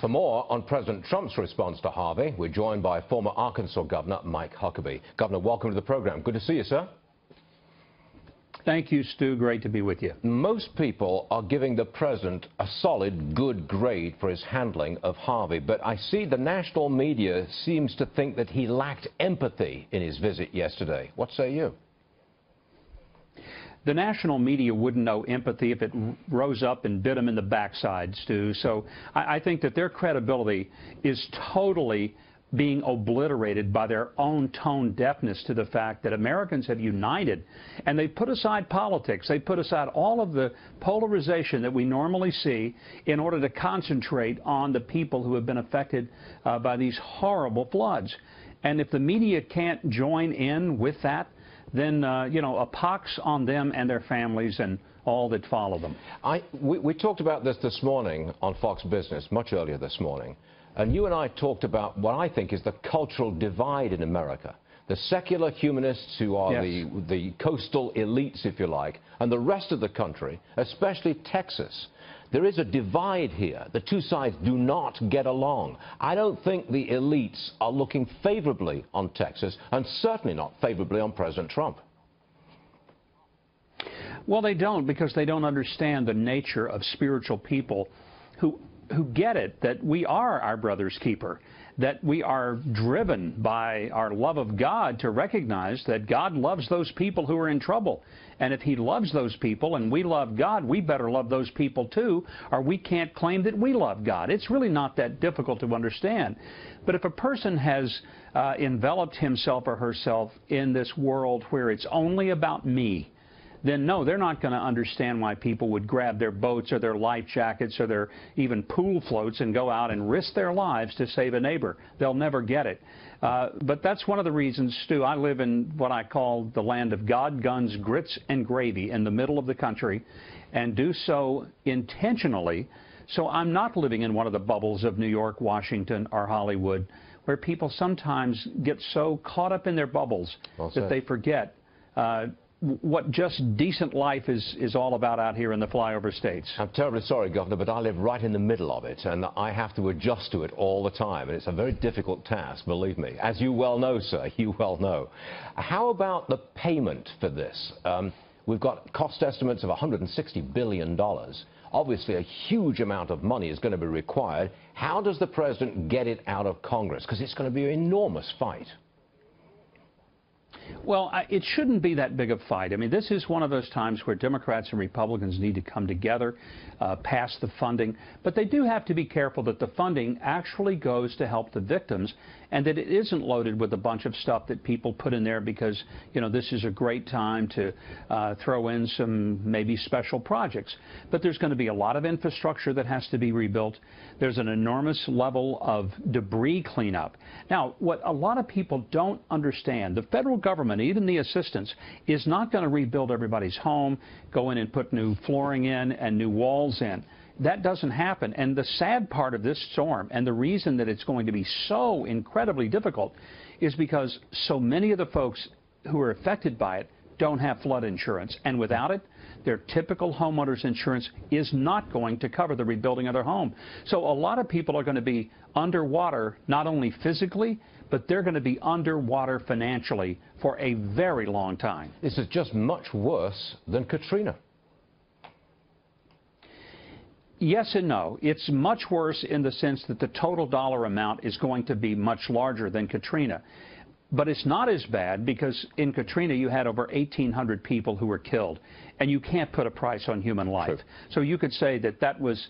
For more on President Trump's response to Harvey, we're joined by former Arkansas Governor Mike Huckabee. Governor, welcome to the program. Good to see you, sir. Thank you, Stu. Great to be with you. Most people are giving the president a solid, good grade for his handling of Harvey, but I see the national media seems to think that he lacked empathy in his visit yesterday. What say you? The national media wouldn't know empathy if it rose up and bit them in the backside, Stu. So I think that their credibility is totally being obliterated by their own tone deafness to the fact that Americans have united, and they put aside politics. They put aside all of the polarization that we normally see in order to concentrate on the people who have been affected by these horrible floods. And if the media can't join in with that, then, a pox on them and their families and all that follow them. We talked about this morning on Fox Business, much earlier this morning, and you and I talked about what I think is the cultural divide in America. The secular humanists who are Yes. the coastal elites, if you like, and the rest of the country, especially Texas. There is a divide here. The two sides do not get along. I don't think the elites are looking favorably on Texas, and certainly not favorably on President Trump. Well, they don't, because they don't understand the nature of spiritual people who get it, that we are our brother's keeper, that we are driven by our love of God to recognize that God loves those people who are in trouble. And if he loves those people and we love God, we better love those people too, or we can't claim that we love God. It's really not that difficult to understand. But if a person has enveloped himself or herself in this world where it's only about me, then no, they're not going to understand why people would grab their boats or their life jackets or their even pool floats and go out and risk their lives to save a neighbor. They'll never get it. But that's one of the reasons, Stu, I live in what I call the land of God, guns, grits, and gravy in the middle of the country, and do so intentionally. So I'm not living in one of the bubbles of New York, Washington, or Hollywood, where people sometimes get so caught up in their bubbles that they forget what just decent life is all about out here in the flyover states. I'm terribly sorry, Governor, but I live right in the middle of it, and I have to adjust to it all the time, and it's a very difficult task, believe me. As you well know, sir, you well know. How about the payment for this? We've got cost estimates of $160 billion. Obviously, a huge amount of money is going to be required. How does the president get it out of Congress? Because it's going to be an enormous fight. Well, it shouldn't be that big a fight. I mean, this is one of those times where Democrats and Republicans need to come together, pass the funding. But they do have to be careful that the funding actually goes to help the victims and that it isn't loaded with a bunch of stuff that people put in there because, this is a great time to throw in some maybe special projects. But there's going to be a lot of infrastructure that has to be rebuilt. There's an enormous level of debris cleanup. Now, what a lot of people don't understand, the federal government, even the assistance, is not going to rebuild everybody's home, go in and put new flooring in and new walls in. That doesn't happen. And the sad part of this storm, and the reason that it's going to be so incredibly difficult, is because so many of the folks who are affected by it don't have flood insurance. And without it, their typical homeowner's insurance is not going to cover the rebuilding of their home. So a lot of people are going to be underwater, not only physically, but they're going to be underwater financially for a very long time. This is just much worse than Katrina. Yes and no. It's much worse in the sense that the total dollar amount is going to be much larger than Katrina. But it's not as bad because in Katrina you had over 1,800 people who were killed, and you can't put a price on human life. True. So you could say that that was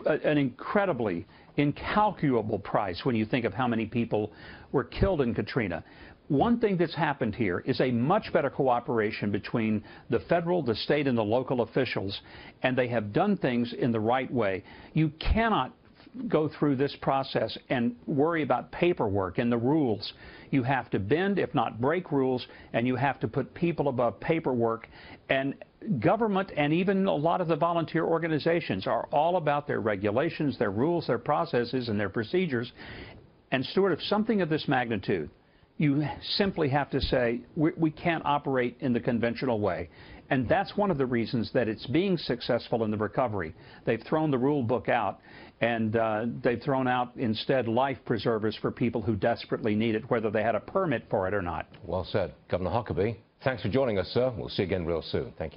an incredibly incalculable price when you think of how many people were killed in Katrina. One thing that's happened here is a much better cooperation between the federal, the state, and the local officials, and they have done things in the right way. You cannot go through this process and worry about paperwork and the rules. You have to bend, if not break rules, and you have to put people above paperwork. And government and even a lot of the volunteer organizations are all about their regulations, their rules, their processes, and their procedures. And Stuart, if something of this magnitude, you simply have to say, we can't operate in the conventional way. And that's one of the reasons that it's being successful in the recovery. They've thrown the rule book out, and they've thrown out instead life preservers for people who desperately need it, whether they had a permit for it or not. Well said. Governor Huckabee, thanks for joining us, sir. We'll see you again real soon. Thank you.